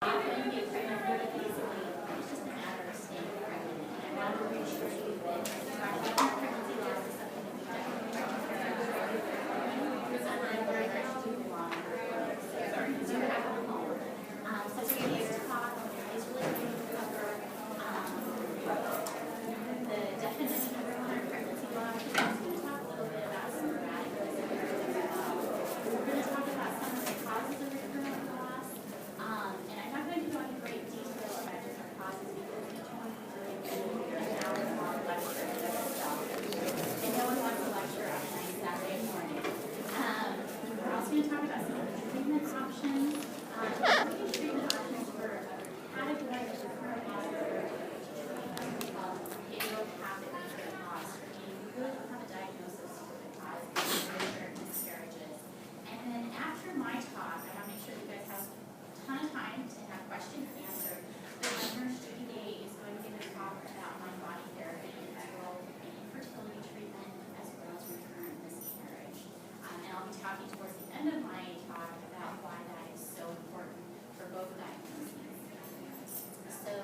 Often get pregnant really easily. It's just a matter of staying pregnant. And I want to reassure you that pregnancy loss is something that we definitely recommend. I'm very grateful to belong to do have a home. So today's talk is really going to cover the definition of recurrent pregnancy loss. We're going to talk a little bit about sporadic miscarriages as well. We're going to talk about some of the causes of recurrent loss. And I'm not going to go into great detail about different causes because each one is really good. An hour-long lecture in itself. And no one wants a lecture on a nice Saturday morning. We're also going to talk about some of the treatment options. Treatment options for a category of recurrent loss called idiopathic recurrent loss. You really have a diagnosis for the cause of recurrent miscarriages. And then after my talk, I want to make sure you guys have ton of time to have questions answered. The nurse Judy is going to give a talk about mind body therapy as well as infertility treatment as well as recurrent miscarriage. And I'll be talking towards the end of my talk about why that is so important for both diagnoses. So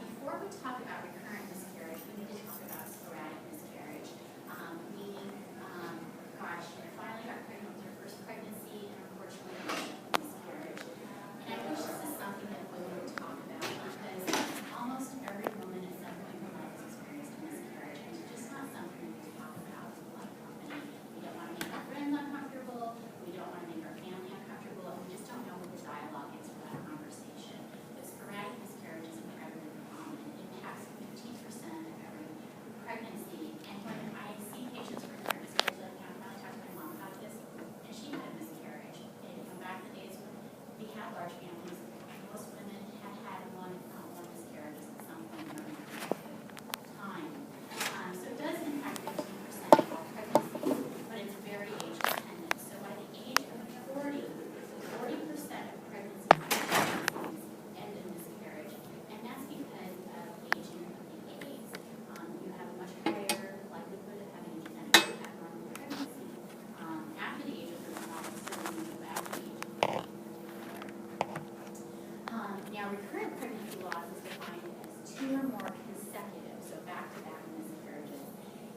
before we talk about recurrent miscarriage, we need to talk about sporadic miscarriage, meaning, gosh, you finally got pregnant with your first pregnancy and unfortunately miscarriage. And I wish this is something that we would talk about because almost every woman at some point in her life has experienced a miscarriage. And it's just not something that we talk about in a lot of company. We don't want to make our friends uncomfortable. We don't want to make our family uncomfortable. And we just don't know what the dialogue is for that conversation. But sporadic miscarriage is incredibly common. It impacts 15% of every pregnancy. And when I see patients with recurrent miscarriage, like I finally talked to my mom about this, and she had a miscarriage. And back in the days when we had large families, most women had had one, if not more miscarriages at some point in their time. So it does impact 15% of all pregnancies, but it's very age dependent. So by the age of 40% of pregnancies end in miscarriage, and that's because of aging of the eggs. You have a much higher likelihood of having a genetically abnormal pregnancy after the age of 35, certainly after the age of 40. Now, recurrent pregnancy loss is defined as 2 or more consecutive, so back-to-back miscarriages.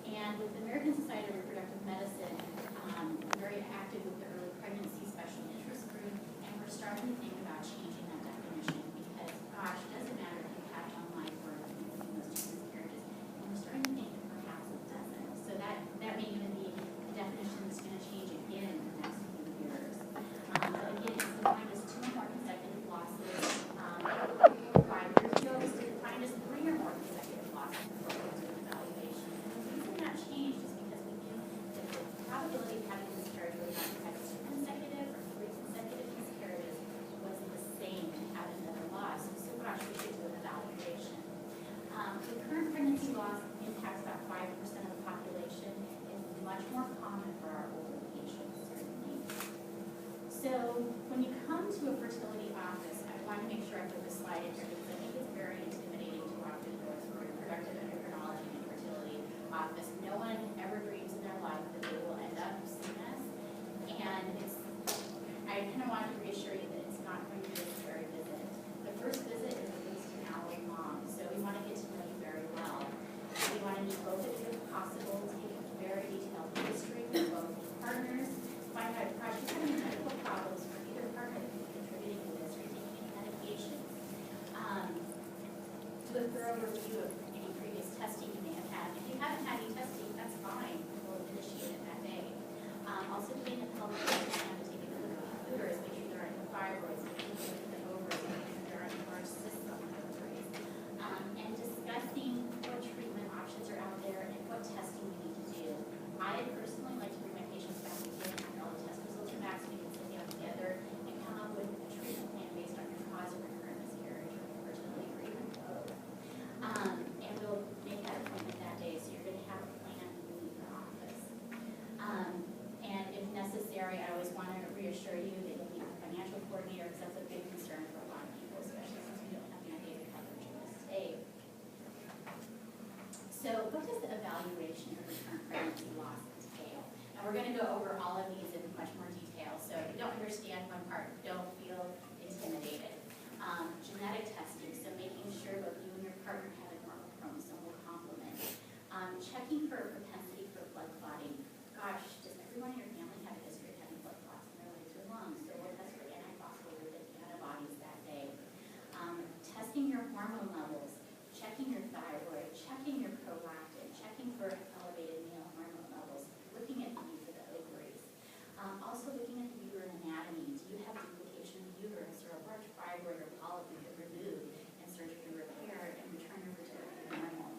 And with the American Society of Reproductive Medicine, we're very active with the early pregnancy special interest group, and we're starting to think about changing that definition because, gosh, it doesn't matter if you have one life or if you've seen those 2 miscarriages. And we're starting to think that perhaps it doesn't. So that may even be a definition that's going to change again in the next few years. But again, it's defined as 2 or more consecutive losses. 5 years ago, it was defined as 3 or more consecutive losses before we do an evaluation. And the reason that changed is because we knew that the probability of having a miscarriage whether or not you had 2 consecutive or 3 consecutive miscarriages was the same to have another loss. So gosh, we should do an evaluation. Recurrent pregnancy loss impacts about 5% of the population. It's much more common for our older patients, certainly. So when you come to a fertility office, I want to make sure I put this slide in here because I think it's very intimidating to walk into a reproductive endocrinology and fertility office. No one ever dreams in their life that they will end up seeing us. And I kind of want to reassure you that it's not going to be a scary visit. The first visit is at least an hour long, so we want to get to know you very well. We want to meet both of you if possible, take a very detailed history with both partners, find out, gosh, you're having medical problems for either partner that could be contributing to this, or taking any medications. Do a thorough review of any previous testing you may have had. If you haven't had any testing, that's fine. We'll initiate it that day. Also doing a pelvic ultrasound to take a look at the uterus, make sure there aren't no fibroids, make sure look at the ovaries, make sure there aren't large cysts on the ovaries. And discussing what treatment options are out there and what testing we need to do. I personally like to bring my patients back again after all the test results are back so we can sit down together and come up with a treatment plan based on your cause of recurrent miscarriage or fertility or even both. And we'll make that appointment that day, so you're going to have a plan when you leave your office. And if necessary, I always want to reassure you that you'll meet a financial coordinator because that's a big concern for a lot of people, especially since we don't have mandated coverage in this state. So what does the evaluation of recurrent pregnancy loss entail? And we're going to go over all of these in much more detail. So if you don't understand one part, don't feel intimidated. fibroid or polyp we could remove and surgically repair and return your fertility to normal.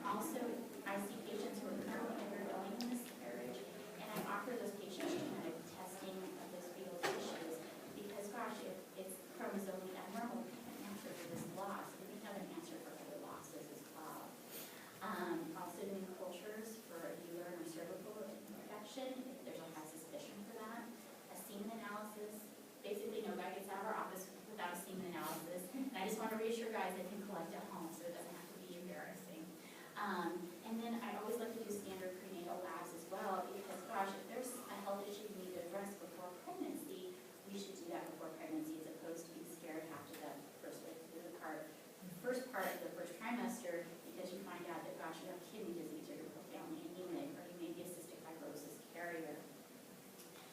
Also, I see patients who are currently undergoing miscarriage, and I offer those patients genetic testing of those fetal tissues because, gosh, if it's chromosomally abnormal, we have an answer for this loss, and we have an answer for other losses as well. Also doing cultures for a uterine or cervical infection if there's a high suspicion for that. A semen analysis. Basically, no guy gets out of our office without a semen analysis. And I just want to reassure guys they can collect at home so it doesn't have to be embarrassing. And then I always like to do standard prenatal labs as well because, gosh, if there's a health issue you need to address before pregnancy, we should do that before pregnancy as opposed to being scared after the first part of the first trimester because you find out that, gosh, you have kidney disease or you're profoundly anemic or you may be a cystic fibrosis carrier.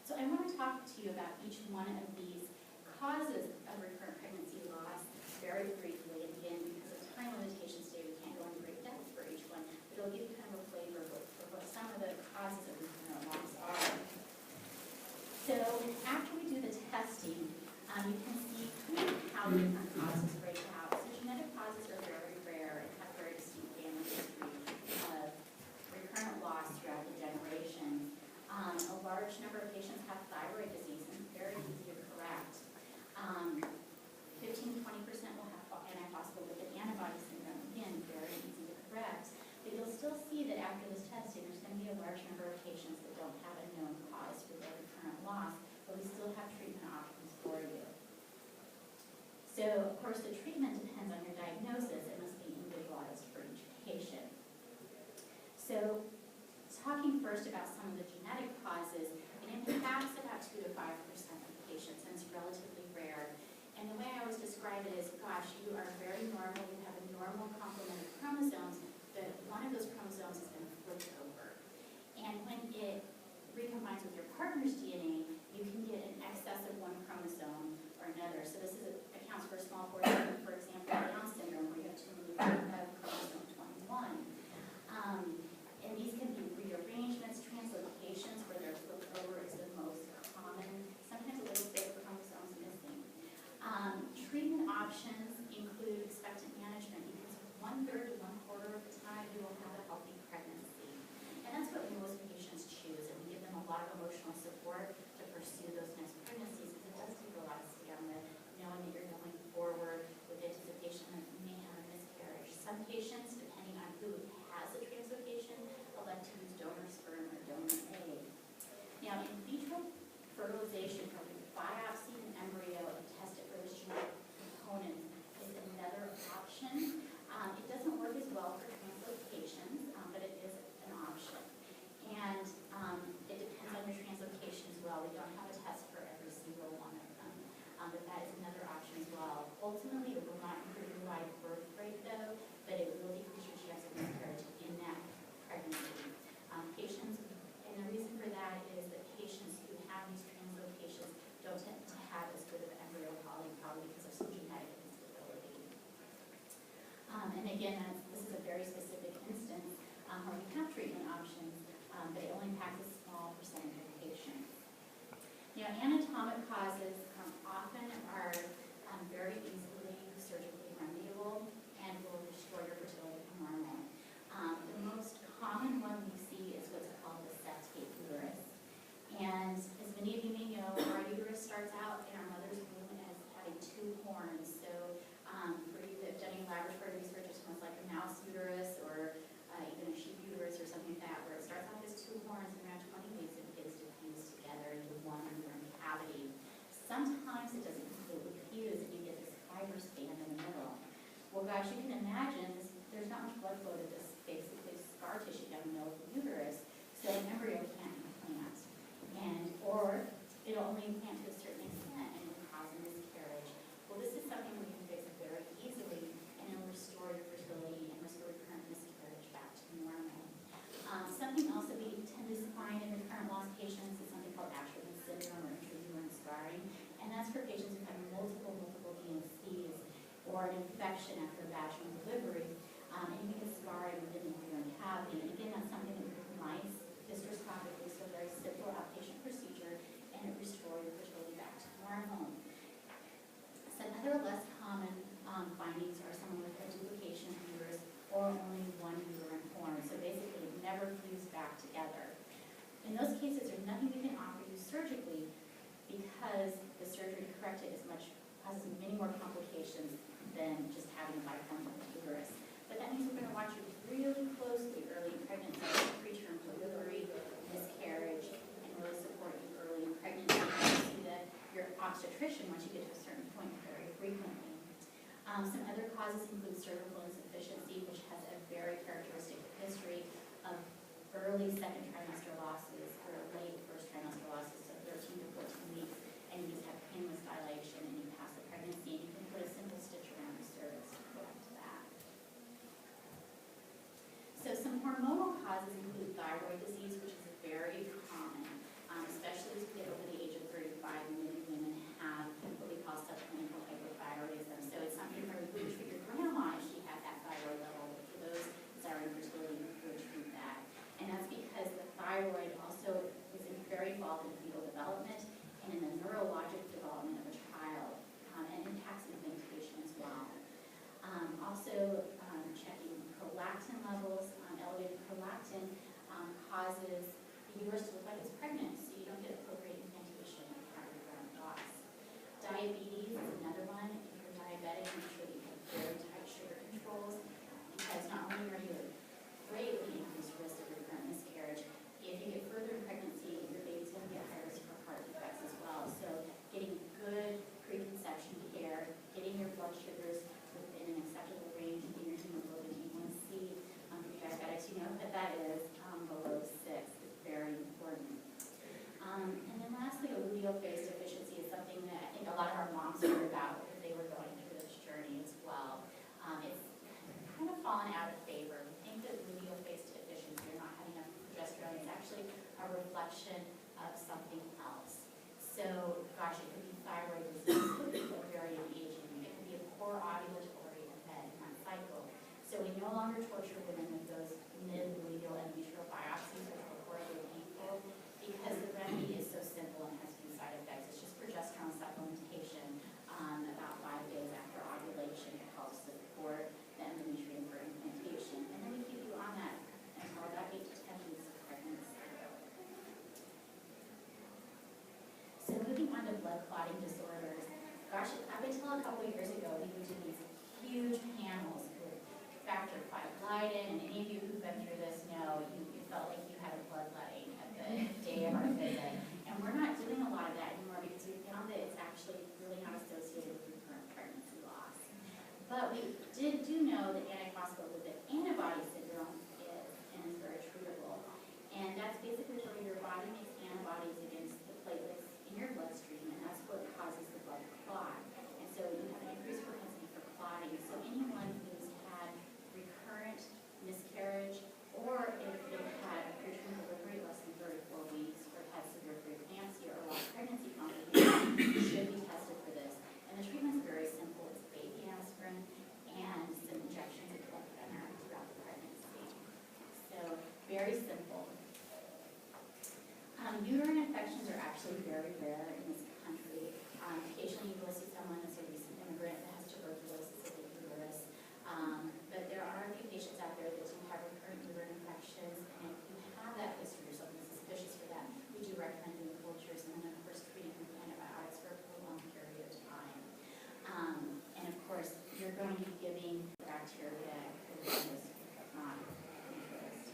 So I want to talk to you about each one of these causes of recurrent pregnancy loss very briefly. And again, because of time limitations today, we can't go into great depth for each one, but it'll give you kind of a flavor for what some of the causes of recurrent loss are. So after we do the testing, you can see how the different causes break out. So genetic causes are very rare and have very distinct family history of recurrent loss throughout the generations. A large number of patients have thyroid disease, and it's very easy to correct. 15 to 20% will have antiphospholipid antibody syndrome. Again, very easy to correct. But you'll still see that after this testing, there's going to be a large number of patients that don't have a known cause for their recurrent loss, but we still have treatment options for you. So, of course, the treatment depends on your diagnosis. It must be individualized for each patient. So, talking first about some of the genetic causes, it impacts about 2 to 5% of the patients, and it's relatively rare. And the way I always describe it is, gosh, you are very normal, you have a normal complement of chromosomes, but one of those chromosomes is going to flip over. And when it recombines with your partner's DNA, you can get an excess of one chromosome or another. So this accounts for a small portion, for example, Down syndrome, where you have 2 million of chromosome 21. And these can be rearrangements, translocations, where their flip over is the most common, sometimes a little bit of chromosomes missing. Treatment options include expectant management because 1/3 to 1/4 of the time you will have a healthy pregnancy. And that's what most patients choose, and we give them a lot of emotional support to pursue those next pregnancies because it does take a lot of stamina, knowing that you're going forward with anticipation that you may have a miscarriage. Some patients, depending on who has a translocation, elect to use donor sperm or donor egg. Now, in vitro fertilization, where we biopsy an embryo and test it for the genetic components, is another option. It doesn't work as well for translocations, but it is an option. And it depends on your translocation as well. We don't have a test for every single one of them, but that is another option as well. Ultimately, it will not improve your live birth rate, though, but it will decrease your chance of miscarriage in that pregnancy. Patients, and the reason for that is that patients who have these translocations don't tend to have as good of embryo quality, probably because of some genetic instability. And again, this is a very specific instance where we have treatment options, but it only impacts a small percentage of patients. Now, anatomic causes often are very easily surgically remediable and will restore your fertility to normal. The most common one we see is what's called the septate uterus. And as many of you may know, our uterus starts out in our mother's womb as having 2 horns. So for you that have done any laboratory research, it smells like a mouse uterus or even a sheep uterus or something like that, where it starts off as 2 horns and around 20 weeks it begins to fuse together into one uterine cavity. Sometimes it doesn't completely fuse and you get this fibrous band in the middle. Well, guys, you can imagine there's not much blood flow to this basically scar tissue down the middle of the uterus, so an embryo can't implant. Or it'll only implant to a certain extent and will cause a miscarriage. Well, this is something we can fix very easily and it'll restore your fertility and restore recurrent miscarriage back to normal. Something else that we tend to find in recurrent loss patients is something called Asherman syndrome or intrauterine scarring, and that's for patients who have multiple DNCs or an infection after vaginal delivery, and you get scarring within the uterine cavity. And again, that's something that we can minimize hysteroscopically, so very simple outpatient procedure, and it restores your fertility having a biform uterus. But that means we're going to watch you really closely early in pregnancy, preterm delivery, miscarriage, and really support you early in pregnancy. You see that your obstetrician, once you get to a certain point, very frequently. Some other causes include cervical insufficiency, which has a very characteristic history of early second trimester losses or late first trimester losses, so 13 to 14 weeks, and you just have painless dilation and you pass the pregnancy, and you can put a simple stitch around the cervix to correct that. So some hormonal causes include thyroid disease, which is very common, especially as we get over the age of 35, many women have what we call subclinical hypothyroidism. So it's something very good for your grandma if she had that thyroid level, but for those desiring fertility, you could treat that. And that's because the thyroid also is very involved in fetal development and in the neurologic development of a child, and impacts implantation as well. Also, checking prolactin levels. Elevated prolactin causes the uterus to look like it's pregnant, so you don't get appropriate implantation and cardiogram loss. Diabetes is another one. If you're diabetic, make sure that you have very tight sugar controls, because not only are you at greatly increased risk of recurrent miscarriage, if you get further in pregnancy, your baby's going to get high risk for heart defects as well. So getting good preconception care, getting your blood sugars within an acceptable range, getting your hemoglobin A1C. For diabetics, you know what that is, below 6 is very important. And then lastly, luteal phase deficiency is something that I think a lot of our moms heard about because they were going through this journey as well. It's kind of fallen out of favor. We think that luteal phase deficiency, or not having enough progesterone, is actually a reflection of something else. So, gosh, it could be thyroid disease, it could be ovarian aging, it could be a poor ovulatory event in that cycle. So we no longer torture women with those mid-luteal endometrial biopsies, which are horribly painful, because the remedy is so simple and has few side effects. It's just progesterone supplementation about 5 days after ovulation. It helps support the endometrium for implantation. And then we keep you on that until about 8 to 10 weeks of pregnancy. So moving on to blood clotting disorders. Gosh, up until a couple of years ago, we would do these huge panels with factor V Leiden, and any of you who've been through this know you felt like you had a bloodletting at the day of our visit. And we're not doing a lot of that anymore because we found that it's actually really not associated with recurrent pregnancy loss. But we do know that antiphospholipid antibody syndrome is, and is very treatable. And that's basically where your body makes antibodies against the platelets in your bloodstream, and that's what causes the blood to clot. And so you have an increased propensity for clotting. So anyone who's had recurrent miscarriage, or if they've had a preterm delivery less than 34 weeks, or had severe preeclampsia or lost pregnancy complications, should be tested for this. And the treatment's very simple. It's baby aspirin and some injections of blood thinner throughout the pregnancy. So very simple. Uterine infections are actually very rare in this country. Occasionally you will see someone that's a recent immigrant that has tuberculosis of the uterus. But there are a few patients out there that do have recurrent uterine infections, and if you have that history or something suspicious for that, we do recommend doing cultures and then of course treating with antibiotics for a prolonged period of time. And of course, you're going to be giving bacteria not interest.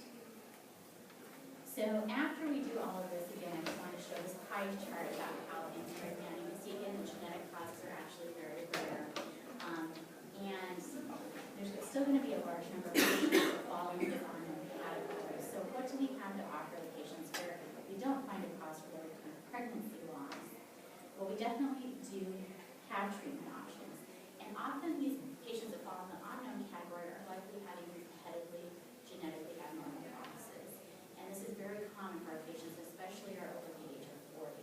So after we do all of this, again, I just want to show this pie chart about how things break down. You can see again the genetic causes are actually very rare. And there's still going to be a large number of patients that fall into this unknown category. So what do we have to offer the patients where we don't find a cause for recurrent pregnancy loss? Well, we definitely do have treatment options. And often these patients that fall in the unknown category are likely having repetitively genetically abnormal losses. And this is very common for our patients, especially our over the age of 40.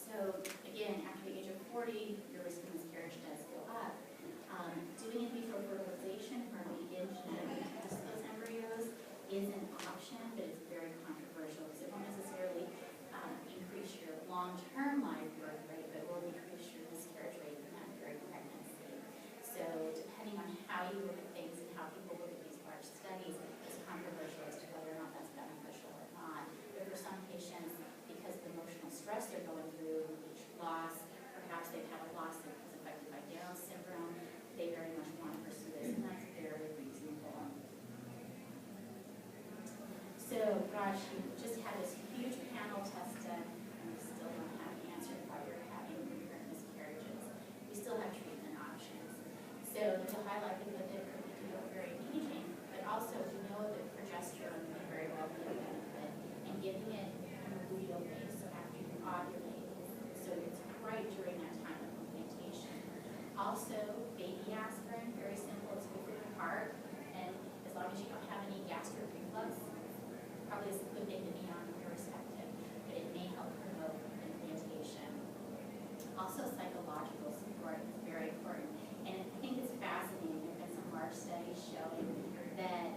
So again, after the age of 40, your risk of miscarriage does go up. Doing in vitro fertilization, where we begin genetically test those embryos, is an option, but it's very controversial because it won't necessarily increase your long-term live birth rate, but will decrease your miscarriage rate in that very pregnancy. So depending on how you look at things and how people look at these large studies, it's controversial as to whether or not that's beneficial or not. But for some patients, because of the emotional stress they're going through, each loss, perhaps they've had a loss that was affected by Down syndrome, she just had this huge panel test done, and we still don't have the answer why you're having recurrent miscarriages. We still have treatment options. So there's a high likelihood that it could be very aging, but also we know that progesterone may very well be a benefit, and giving it on a luteal base, so after you ovulate, so it's right during that time of implantation. Also, baby aspirin, very simple, it's good for your heart, and as long as you don't have any gastric reflux, probably is a good thing to be on irrespective, but it may help promote implantation. Also, psychological support is very important, and I think it's fascinating. There have been some large studies showing that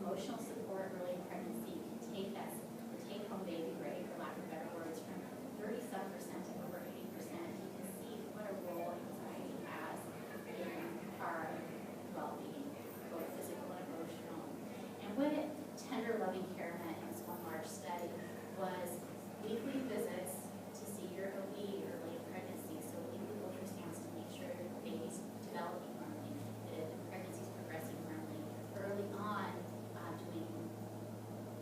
emotional support early in pregnancy can take that the take-home baby rate, for lack of better words, from 37% to over 80%. You can see what a role anxiety has in our well-being, both physical and emotional. And what tender loving care meant in this one large study was weekly visits to see your OB early in pregnancy, so weekly ultrasounds to make sure your baby's developing normally, that the pregnancy's progressing normally. Early on, doing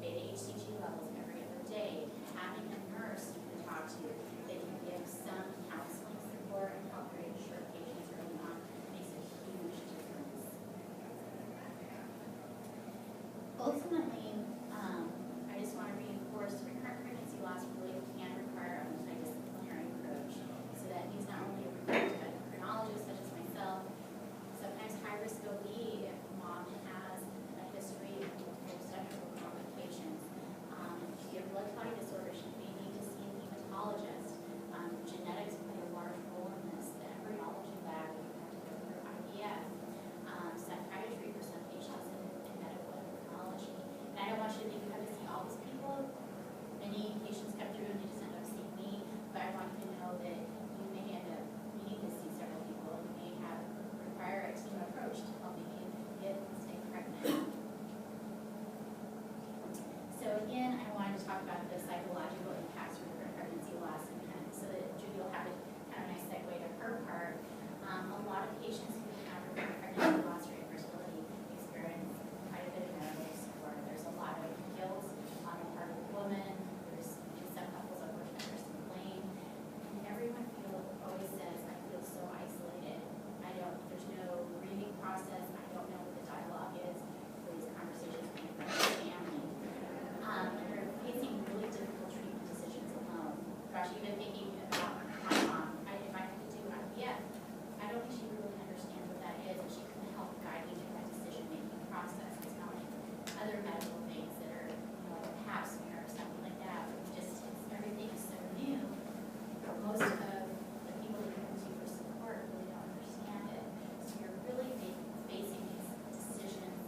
beta HCG levels every other day, having a nurse you can talk to that can give some counseling support and help reassure patients early on makes a huge difference. Ultimately, I just want to reinforce recurrent pregnancy loss really can require a multidisciplinary approach. So that means not only a endocrinologist such as myself, sometimes high-risk OB if mom has a history of multiple sexual complications. If you have blood clotting disorder, she may need to see a hematologist. Genetics play a large role in this. The embryology lab, you have to go through IVF. Psychiatry for some patients and medical endocrinology. And I don't want you to think you have to see all these people. Many patients come through and they just end up seeing me, but I want you to know that you may end up needing to see several people. You may require a team approach to helping you get and stay pregnant. So again, I wanted to talk about the psychological impacts of recurrent pregnancy loss, and kind of, so that Judy will have a kind of nice segue to her part. A lot of patients who have recurrent pregnancy loss or infertility experience quite a bit of medical support. There's a lot of guilt on the part of the woman. There's in some couples, unfortunately, there's some blame. And everyone always says, I feel so isolated. There's no grieving process. I don't know what the dialogue is for these conversations with my family. And they're facing really difficult treatment decisions alone. Gosh, even thinking about my mom, if I had to do IVF, I don't think she really understands what that is, and she couldn't help guide me through that decision-making process. It's not like other medical things that are, a pap smear or something like that. Everything is so new. Most of the people that come to you for support really don't understand it. So you're really facing these decisions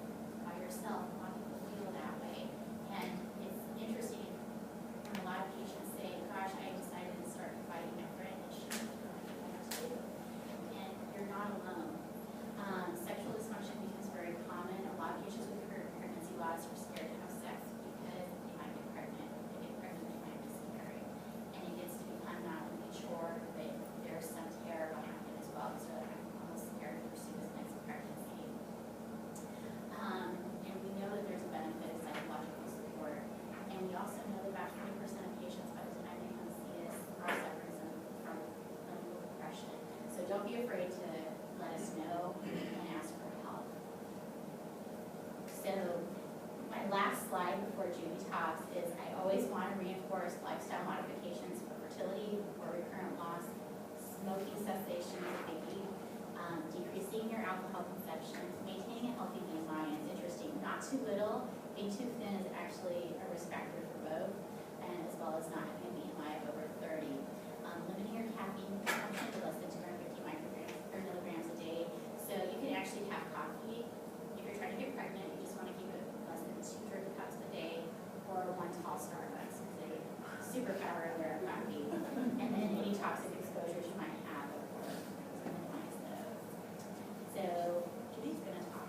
by yourself. A lot of people feel that way. And it's interesting when a lot of patients say, gosh, I decided to start fighting my friend and she didn't know what to do. And you're not alone. Sexual dysfunction becomes very common. A lot of patients with recurrent pregnancy loss are scared to have sex because they might get pregnant. If they get pregnant, they might miscarry. And it gets to become not only a chore, but there's some terror behind it as well. So I'm almost scared to pursue this next pregnancy. And we know that there's a benefit of psychological support. And we also know that about 20% of patients by the time they come see us are suffering from clinical depression. So don't be afraid to let us know and ask for help. So my last slide before Judy talks is I always want to reinforce lifestyle modifications for fertility or recurrent loss, smoking cessation is key, decreasing your alcohol consumption, maintaining a healthy BMI. It's interesting, not too little. Being too thin is actually a risk factor for both, and as well as not having a BMI of over 30. Limiting your caffeine consumption to less than 250 micrograms or milligrams a day. So you can actually have coffee. If you're trying to get pregnant, you just want to keep it less than 2 drink cups a day, or 1 tall Starbucks, because they superpower their coffee. And then any toxic exposures you might have, of course, to minimize those. So Judy's going to talk.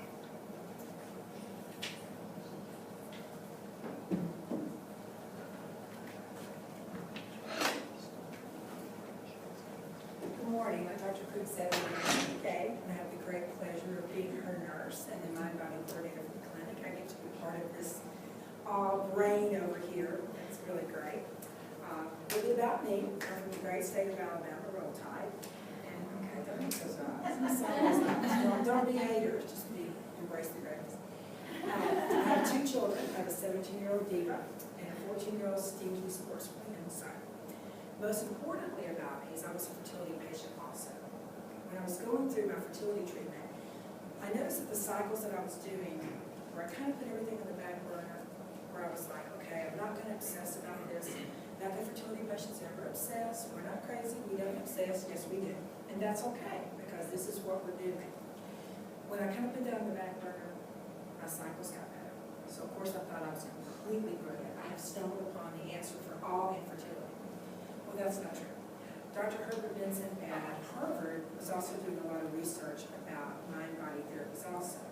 Good morning. Like Dr. Cook said, I'm Kay, and I have the great pleasure of being her nurse and the mind body coordinator for the clinic. I get to be part of this brain over here. right. A little bit about me. I'm from the great state of Alabama, Roll Tide. And, okay, don't make those eyes. Don't be haters, just embrace the greatness. I have 2 children. I have a 17-year-old diva and a 14-year-old stinky sportsman inside. Most importantly about me is I was a fertility patient also. When I was going through my fertility treatment, I noticed that the cycles that I was doing, where I kind of put everything in the back burner, where I was like, okay, I'm not going to obsess about this. Not that fertility patients ever obsess. We're not crazy. We don't obsess. Yes, we do. And that's okay, because this is what we're doing. When I kind of put that in the back burner, my cycles got better. So, of course, I thought I was completely brilliant. I have stumbled upon the answer for all infertility. Well, that's not true. Dr. Herbert Benson at Harvard was also doing a lot of research about mind-body therapies also.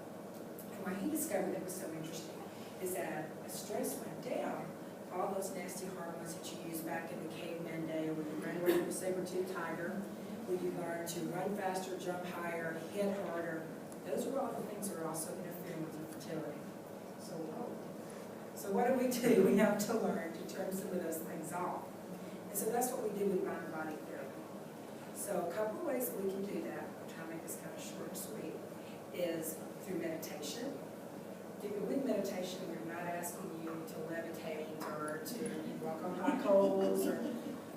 And what he discovered that was so interesting is that as stress went down, all those nasty hormones that you used back in the caveman day when you ran away from a saber-toothed tiger, when you learned to run faster, jump higher, hit harder, those are all the things that are also interfering with your fertility. So what do? We have to learn to turn some of those things off. And so that's what we do with mind-body therapy. So a couple of ways that we can do that, I'll try to make this kind of short and sweet, is through meditation. With meditation, we're not asking you to levitate or to walk on hot coals or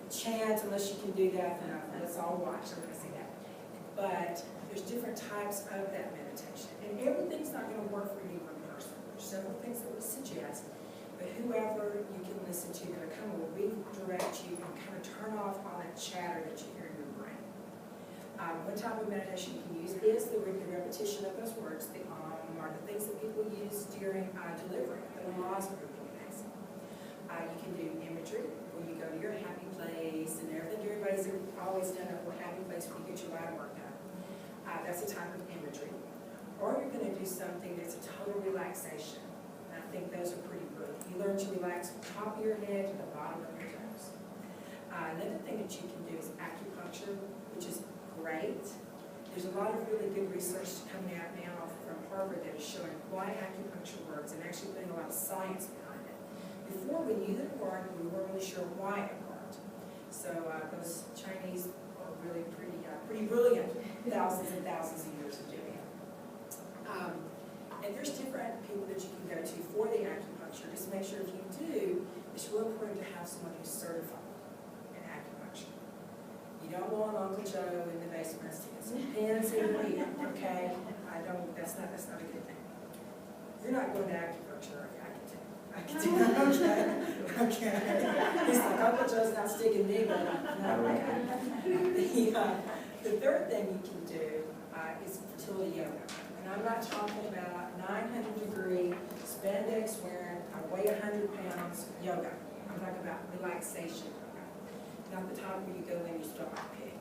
chant. Unless you can do that, then let's all watch. I'm going to say that. But there's different types of that meditation. And everything's not going to work for any one person. There's several things that we suggest. But whoever you can listen to that are kind of will redirect you and kind of turn off all that chatter that you hear in your brain. One type of meditation you can use is the repetition of those words, the or the things that people use during delivery, the laws of reproducing. You can do imagery, where you go to your happy place, and everybody's always done a happy place when you get your lab work done. That's a type of imagery. Or you're going to do something that's a total relaxation. And I think those are pretty good. You learn to relax from the top of your head to the bottom of your toes. Another thing that you can do is acupuncture, which is great. There's a lot of really good research coming out now from Harvard that is showing why acupuncture works and actually putting a lot of science behind it. Before, we knew that it worked, we weren't really sure why it worked. So those Chinese are really pretty brilliant, thousands and thousands of years of doing it. And there's different people that you can go to for the acupuncture. Just make sure if you do, it's real important to have someone who's certified in acupuncture. You don't want Uncle Joe in the basement sticking some pins in your ear, okay? That's not a good thing. You're not going to acupuncture, I can tell. Okay. He's like, Uncle Joe's not sticking me, but the third thing you can do is fertility yoga. And I'm not talking about 900-degree spandex wearing, I weigh 100 pounds yoga. I'm talking about relaxation yoga. Not the time where you go in and you start like a pig.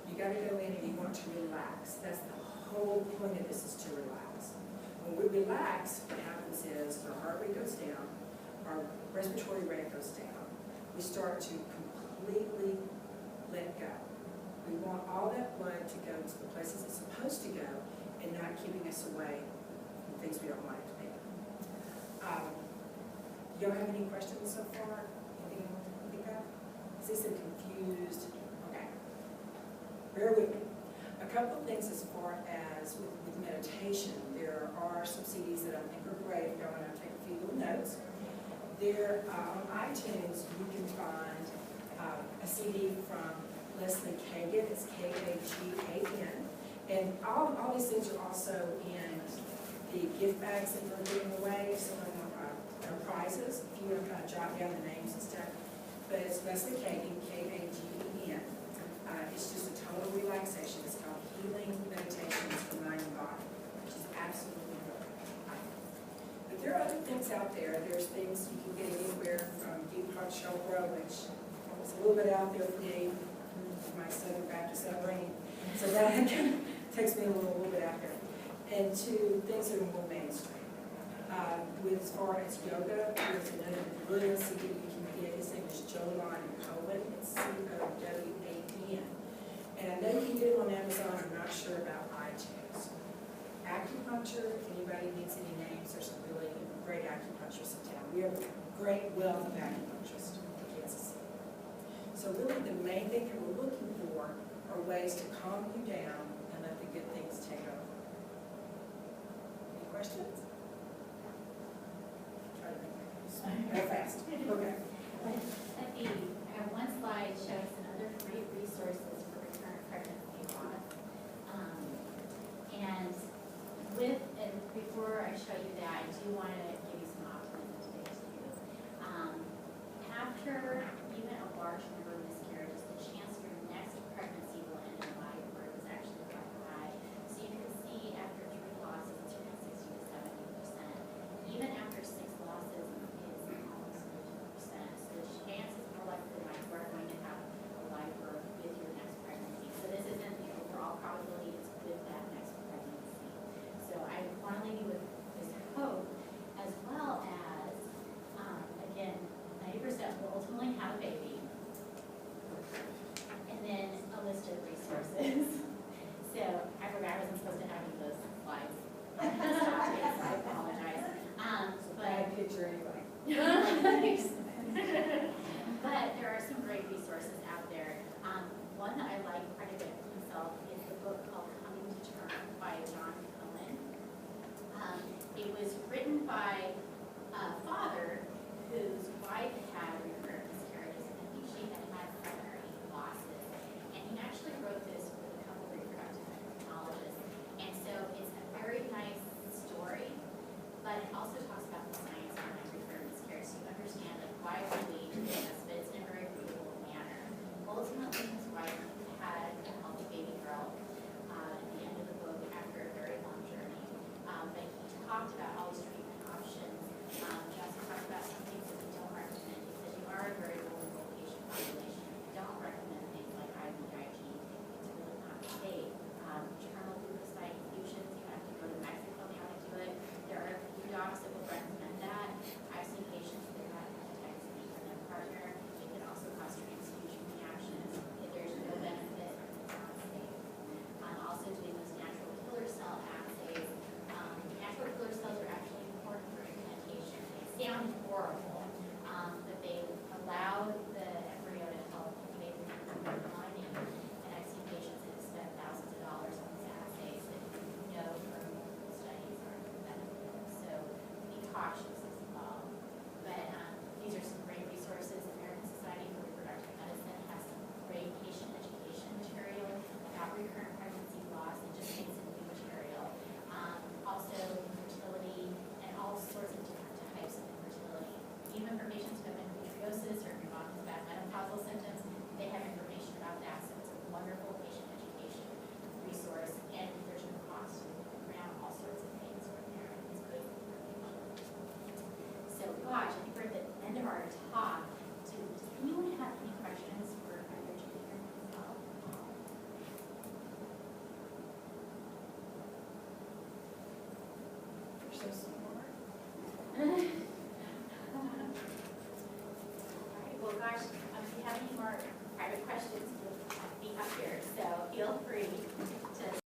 You got to go in and you want to relax. That's the whole point of this, is to relax. When we relax, what happens is our heart rate goes down, our respiratory rate goes down. We start to completely let go. We want all that blood to go to the places it's supposed to go and not keeping us away from things we don't want it to be. You don't have any questions so far? Anything you want to think of? Is this a confused? Okay. Bear with me. A couple of things as far as with meditation. There are some CDs that I think are great. If y'all want to take a few little notes. There, on iTunes, you can find a CD from Leslie Kagan. It's Kagan. And all these things are also in the gift bags that we're giving away. Some of them are prizes, if you want to kind of jot down the names and stuff. But it's Leslie Kagan, Kagen. It's just a total relaxation. It's called Healing Meditations for Mind and Body, which is absolutely brilliant. But there are other things out there. There's things you can get anywhere from Deepak Chopra, which was a little bit out there for me, my Southern Baptist upbringing. So that takes me a little bit out there. And to things that are more mainstream. With as far as yoga, there's another brilliant CD you can get. His name is Jolan Cohen. It's C-O-W-A-N. And I know you can get it on Amazon. I'm not sure about iTunes. Acupuncture, if anybody needs any names, there's some really great acupuncturists in town. We have a great wealth of acupuncturists in Kansas So really, the main thing that we're looking for are ways to calm you down and let the good things take over. Any questions? Try to make that go fast. Okay. I have one slide showing some other great resources for recurrent pregnancy loss. And before I show you that, I do want to give you some optimism today too. After even a large number of miscarriages, the chance your next pregnancy will end in live birth is actually quite high. So you can see after 3 losses, it's around 60 to 70%. Even after 6 losses, it's almost 50%. So the chance is more likely than not you are going to have a live birth with your next pregnancy. So this isn't the overall probability, it's with that next pregnancy. So I want to leave you with this hope, as well as, again, 90% will ultimately have a baby. And then a list of resources. So I forgot I wasn't supposed to have any of those slides. So I apologize. Bad picture anyway. But there are some great resources out there. One that I like quite a bit myself is the book called Coming to Term by John Cohen. It was written by a father whose wife had recurrent miscarriages, and I think she had had 7 or 8 losses. And he actually wrote this with a couple of reproductive endocrinologists. And so it's a very nice story, but it also talks about the science behind recurrent miscarriage, so you understand like why we lead to this, but it's in a very readable manner. Ultimately, his wife had a healthy baby girl at the end of the book after a very long journey. But he talked about all these treatment options. He also talked about some things that we don't recommend because you are a very vulnerable patient population. We don't recommend things like IVIG. It's really not safe. Terminal leukocyte infusions, you have to go to Mexico in order to do it. There are a few docs that will recommend that. I've seen patients that have hepatitis B from their partner. It can also cause transfusion reactions. If there's no benefit, it's not safe. Also doing those natural killer cell assays. Natural killer cells are actually important for implantation. They sound horrible, but they allow the embryo to help make the lining. And I've seen patients that have spent thousands of dollars on these assays that you know from studies aren't effective. So be cautious as well. But these are some great resources. American Society for Reproductive Medicine has some great patient education material about recurrent pregnancy loss and just makes it new material. Also infertility and all sorts of different types of infertility. Even for patients who have endometriosis or if your mom has bad menopausal symptoms, they have information about that. So it's a wonderful patient education resource, and there's no cost around all sorts of things right there. It's good information. So gosh, I think we're at the end of our talk. Does anyone have any questions for either Judy or myself? You're so smart. All right, well, gosh, if you have any more private questions, we'll be up here, so feel free to